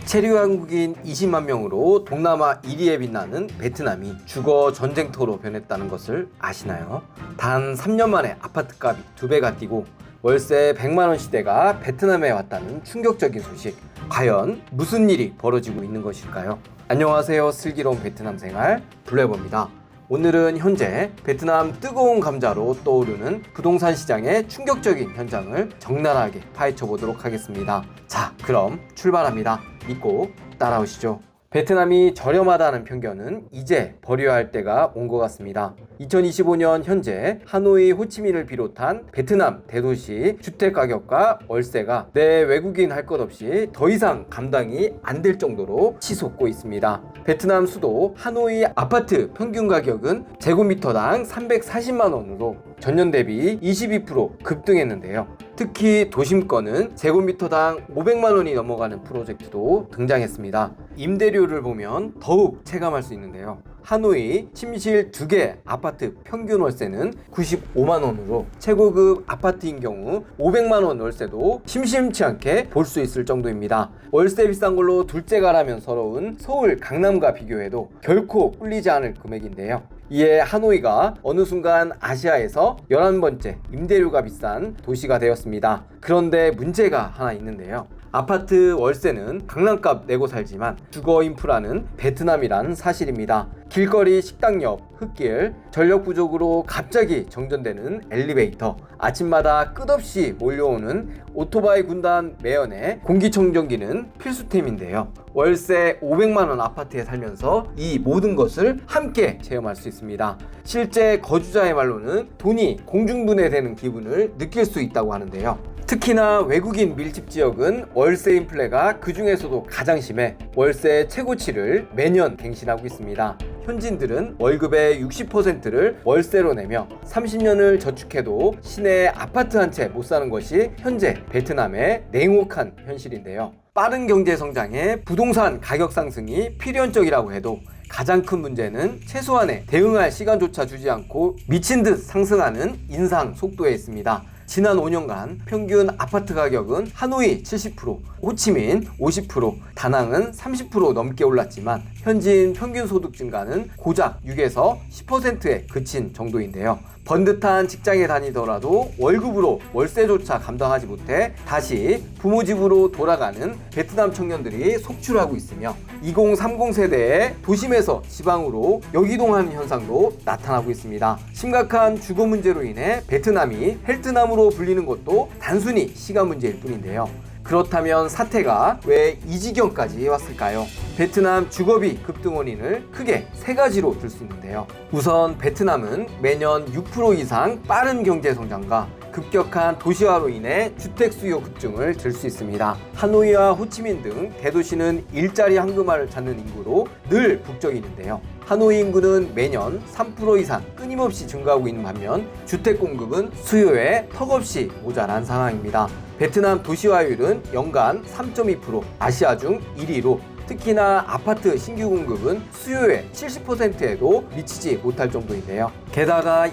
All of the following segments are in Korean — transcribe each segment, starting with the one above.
체류 한국인 20만 명으로 동남아 1위에 빛나는 베트남이 주거 전쟁터로 변했다는 것을 아시나요? 단 3년 만에 아파트값이 2배가 뛰고 월세 100만원 시대가 베트남에 왔다는 충격적인 소식. 과연 무슨 일이 벌어지고 있는 것일까요? 안녕하세요. 슬기로운 베트남 생활 블레버입니다. 오늘은 현재 베트남 뜨거운 감자로 떠오르는 부동산 시장의 충격적인 현장을 적나라하게 파헤쳐 보도록 하겠습니다. 자, 그럼 출발합니다. 믿고 따라오시죠. 베트남이 저렴하다는 편견은 이제 버려야 할 때가 온 것 같습니다. 2025년 현재 하노이, 호치민을 비롯한 베트남 대도시 주택가격과 월세가 내 외국인 할 것 없이 더 이상 감당이 안 될 정도로 치솟고 있습니다. 베트남 수도 하노이 아파트 평균 가격은 제곱미터당 340만 원으로 전년 대비 22% 급등했는데요. 특히 도심권은 제곱미터당 500만 원이 넘어가는 프로젝트도 등장했습니다. 임대료를 보면 더욱 체감할 수 있는데요. 하노이 침실 2개 아파트 평균 월세는 95만 원으로 최고급 아파트인 경우 500만 원 월세도 심심치 않게 볼 수 있을 정도입니다. 월세 비싼 걸로 둘째가라면 서러운 서울 강남과 비교해도 결코 꿀리지 않을 금액인데요. 이에 하노이가 어느 순간 아시아에서 11번째 임대료가 비싼 도시가 되었습니다. 그런데 문제가 하나 있는데요. 아파트 월세는 강남값 내고 살지만 주거 인프라는 베트남이란 사실입니다. 길거리 식당 옆 흙길, 전력 부족으로 갑자기 정전되는 엘리베이터, 아침마다 끝없이 몰려오는 오토바이 군단 매연에 공기청정기는 필수템인데요. 월세 500만 원 아파트에 살면서 이 모든 것을 함께 체험할 수 있습니다. 실제 거주자의 말로는 돈이 공중분해되는 기분을 느낄 수 있다고 하는데요. 특히나 외국인 밀집 지역은 월세 인플레가 그 중에서도 가장 심해 월세 최고치를 매년 갱신하고 있습니다. 현지인들은 월급의 60%를 월세로 내며 30년을 저축해도 시내 아파트 한 채 못 사는 것이 현재 베트남의 냉혹한 현실인데요. 빠른 경제 성장에 부동산 가격 상승이 필연적이라고 해도 가장 큰 문제는 최소한의 대응할 시간조차 주지 않고 미친 듯 상승하는 인상 속도에 있습니다. 지난 5년간 평균 아파트 가격은 하노이 70%, 호치민 50%, 다낭은 30% 넘게 올랐지만 현지인 평균 소득 증가는 고작 6에서 10%에 그친 정도인데요. 번듯한 직장에 다니더라도 월급으로 월세조차 감당하지 못해 다시 부모 집으로 돌아가는 베트남 청년들이 속출하고 있으며 2030 세대의 도심에서 지방으로 역이동하는 현상도 나타나고 있습니다. 심각한 주거 문제로 인해 베트남이 헬트남으로 불리는 것도 단순히 시간 문제일 뿐인데요. 그렇다면 사태가 왜 이 지경까지 왔을까요? 베트남 주거비 급등 원인을 크게 3가지로 들 수 있는데요. 우선 베트남은 매년 6% 이상 빠른 경제 성장과 급격한 도시화로 인해 주택 수요 급증을 들 수 있습니다. 하노이와 호치민 등 대도시는 일자리 황금알을 찾는 인구로 늘 북적이는데요. 하노이 인구는 매년 3% 이상 끊임없이 증가하고 있는 반면 주택 공급은 수요에 턱없이 모자란 상황입니다. 베트남 도시화율은 연간 3.2%, 아시아 중 1위로 특히나 아파트 신규 공급은 수요의 70%에도 미치지 못할 정도인데요. 게다가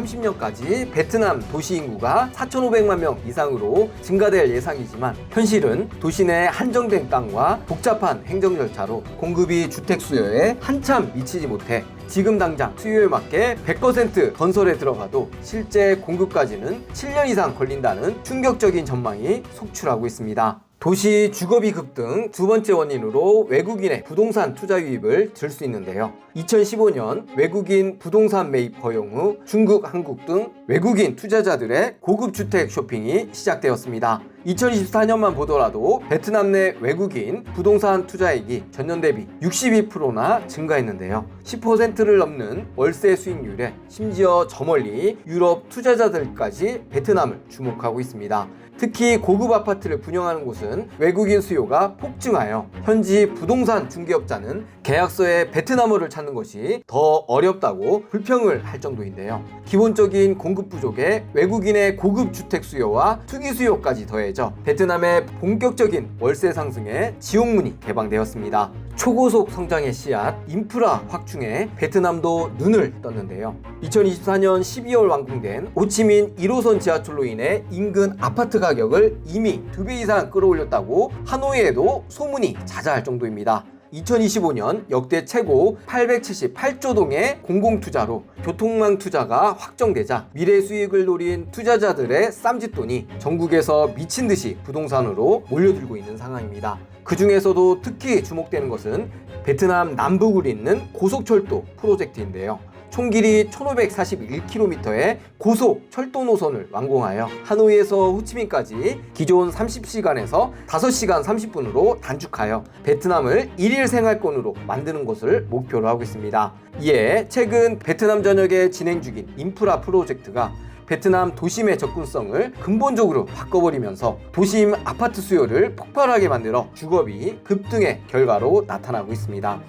2030년까지 베트남 도시 인구가 4,500만 명 이상으로 증가될 예상이지만 현실은 도시 내 한정된 땅과 복잡한 행정 절차로 공급이 주택 수요에 한참 미치지 못해 지금 당장 수요에 맞게 100% 건설에 들어가도 실제 공급까지는 7년 이상 걸린다는 충격적인 전망이 속출하고 있습니다. 도시 주거비 급등 2번째 원인으로 외국인의 부동산 투자 유입을 들 수 있는데요. 2015년 외국인 부동산 매입 허용 후 중국, 한국 등 외국인 투자자들의 고급 주택 쇼핑이 시작되었습니다. 2024년만 보더라도 베트남 내 외국인 부동산 투자액이 전년 대비 62%나 증가했는데요. 10%를 넘는 월세 수익률에 심지어 저 멀리 유럽 투자자들까지 베트남을 주목하고 있습니다. 특히 고급 아파트를 분양하는 곳은 외국인 수요가 폭증하여 현지 부동산 중개업자는 계약서에 베트남어를 찾는 것이 더 어렵다고 불평을 할 정도인데요. 기본적인 공급 부족에 외국인의 고급 주택 수요와 투기 수요까지 더해져 베트남의 본격적인 월세 상승에 지옥문이 개방되었습니다. 초고속 성장의 씨앗 인프라 확충에 베트남도 눈을 떴는데요. 2024년 12월 완공된 호치민 1호선 지하철로 인해 인근 아파트 가격을 이미 2배 이상 끌어올렸다고 하노이에도 소문이 자자할 정도입니다. 2025년 역대 최고 878조 동의 공공투자로 교통망 투자가 확정되자 미래 수익을 노린 투자자들의 쌈짓돈이 전국에서 미친 듯이 부동산으로 몰려들고 있는 상황입니다. 그 중에서도 특히 주목되는 것은 베트남 남북을 잇는 고속철도 프로젝트인데요. 총 길이 1541km의 고속 철도 노선을 완공하여 하노이에서 호치민까지 기존 30시간에서 5시간 30분으로 단축하여 베트남을 일일 생활권으로 만드는 것을 목표로 하고 있습니다. 이에 최근 베트남 전역에 진행 중인 인프라 프로젝트가 베트남 도심의 접근성을 근본적으로 바꿔버리면서 도심 아파트 수요를 폭발하게 만들어 주거비 급등의 결과로 나타나고 있습니다.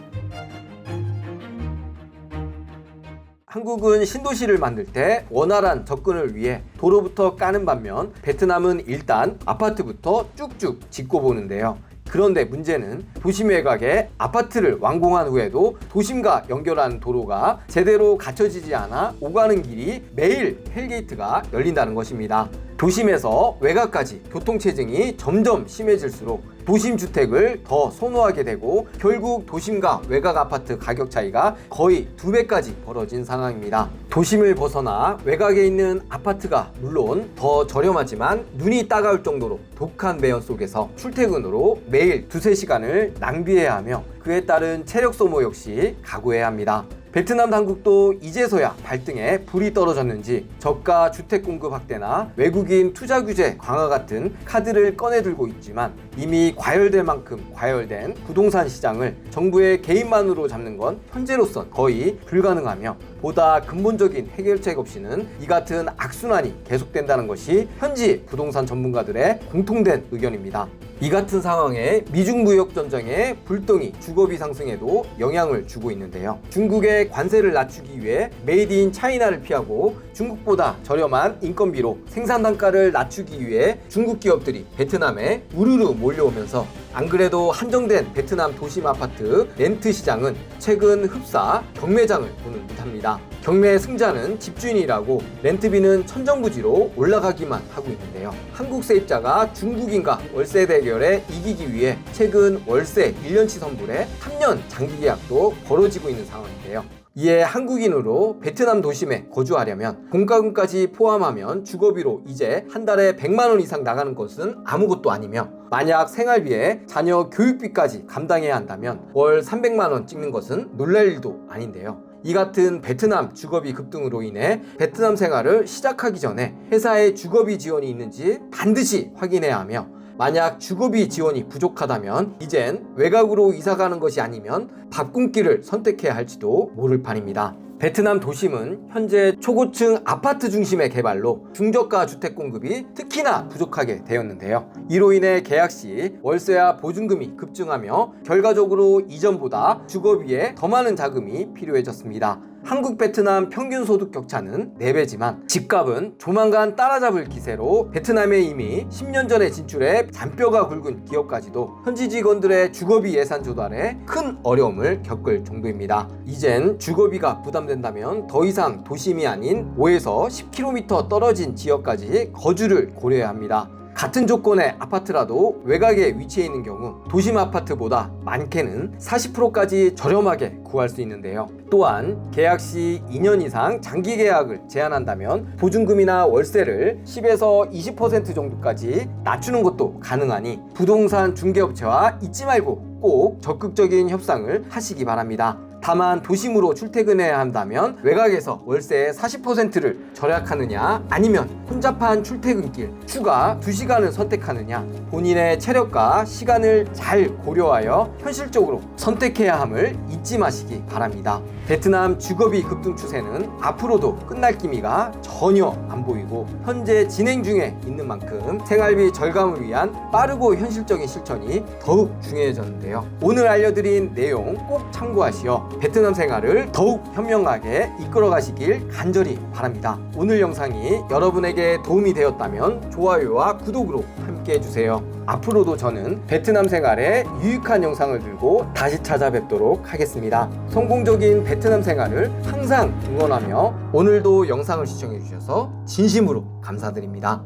한국은 신도시를 만들 때 원활한 접근을 위해 도로부터 까는 반면 베트남은 일단 아파트부터 쭉쭉 짓고 보는데요. 그런데 문제는 도심 외곽에 아파트를 완공한 후에도 도심과 연결하는 도로가 제대로 갖춰지지 않아 오가는 길이 매일 헬게이트가 열린다는 것입니다. 도심에서 외곽까지 교통체증이 점점 심해질수록 도심 주택을 더 선호하게 되고 결국 도심과 외곽 아파트 가격 차이가 거의 2배까지 벌어진 상황입니다. 도심을 벗어나 외곽에 있는 아파트가 물론 더 저렴하지만 눈이 따가울 정도로 독한 매연 속에서 출퇴근으로 매일 2-3시간을 낭비해야 하며 그에 따른 체력 소모 역시 각오해야 합니다. 베트남 당국도 이제서야 발등에 불이 떨어졌는지 저가 주택 공급 확대나 외국인 투자 규제 강화 같은 카드를 꺼내들고 있지만 이미 과열될 만큼 과열된 부동산 시장을 정부의 개입만으로 잡는 건 현재로선 거의 불가능하며 보다 근본적인 해결책 없이는 이 같은 악순환이 계속된다는 것이 현지 부동산 전문가들의 공통된 의견입니다. 이 같은 상황에 미중 무역 전쟁의 불똥이 주거비 상승에도 영향을 주고 있는데요. 중국의 관세를 낮추기 위해 메이드 인 차이나를 피하고 중국보다 저렴한 인건비로 생산 단가를 낮추기 위해 중국 기업들이 베트남에 우르르 몰려오면서 안 그래도 한정된 베트남 도심 아파트 렌트 시장은 최근 흡사 경매장을 보는 듯합니다. 경매 승자는 집주인이라고 렌트비는 천정부지로 올라가기만 하고 있는데요. 한국 세입자가 중국인과 월세 대결에 이기기 위해 최근 월세 1년치 선불에 3년 장기 계약도 벌어지고 있는 상황인데요. 이에 한국인으로 베트남 도심에 거주하려면 공과금까지 포함하면 주거비로 이제 한 달에 100만 원 이상 나가는 것은 아무것도 아니며 만약 생활비에 자녀 교육비까지 감당해야 한다면 월 300만 원 찍는 것은 놀랄 일도 아닌데요. 이 같은 베트남 주거비 급등으로 인해 베트남 생활을 시작하기 전에 회사에 주거비 지원이 있는지 반드시 확인해야 하며 만약 주거비 지원이 부족하다면 이젠 외곽으로 이사가는 것이 아니면 밥 굶기를 선택해야 할지도 모를 판입니다. 베트남 도심은 현재 초고층 아파트 중심의 개발로 중저가 주택 공급이 특히나 부족하게 되었는데요. 이로 인해 계약 시 월세와 보증금이 급증하며 결과적으로 이전보다 주거비에 더 많은 자금이 필요해졌습니다. 한국 베트남 평균 소득 격차는 4배지만 집값은 조만간 따라잡을 기세로 베트남에 이미 10년 전에 진출해 잔뼈가 굵은 기업까지도 현지 직원들의 주거비 예산 조달에 큰 어려움을 겪을 정도입니다. 이젠 주거비가 부담된다면 더 이상 도심이 아닌 5에서 10km 떨어진 지역까지 거주를 고려해야 합니다. 같은 조건의 아파트라도 외곽에 위치해 있는 경우 도심 아파트보다 많게는 40%까지 저렴하게 구할 수 있는데요. 또한 계약 시 2년 이상 장기 계약을 제한한다면 보증금이나 월세를 10에서 20% 정도까지 낮추는 것도 가능하니 부동산 중개업체와 잊지 말고 꼭 적극적인 협상을 하시기 바랍니다. 다만 도심으로 출퇴근해야 한다면 외곽에서 월세의 40%를 절약하느냐 아니면 혼잡한 출퇴근길 추가 2시간을 선택하느냐 본인의 체력과 시간을 잘 고려하여 현실적으로 선택해야 함을 잊지 마시기 바랍니다. 베트남 주거비 급등 추세는 앞으로도 끝날 기미가 전혀 안 보이고 현재 진행 중에 있는 만큼 생활비 절감을 위한 빠르고 현실적인 실천이 더욱 중요해졌는데요. 오늘 알려드린 내용 꼭 참고하시어 베트남 생활을 더욱 현명하게 이끌어 가시길 간절히 바랍니다. 오늘 영상이 여러분에게 도움이 되었다면 좋아요와 구독으로 함께 해주세요. 앞으로도 저는 베트남 생활에 유익한 영상을 들고 다시 찾아뵙도록 하겠습니다. 성공적인 베트남 생활을 항상 응원하며 오늘도 영상을 시청해 주셔서 진심으로 감사드립니다.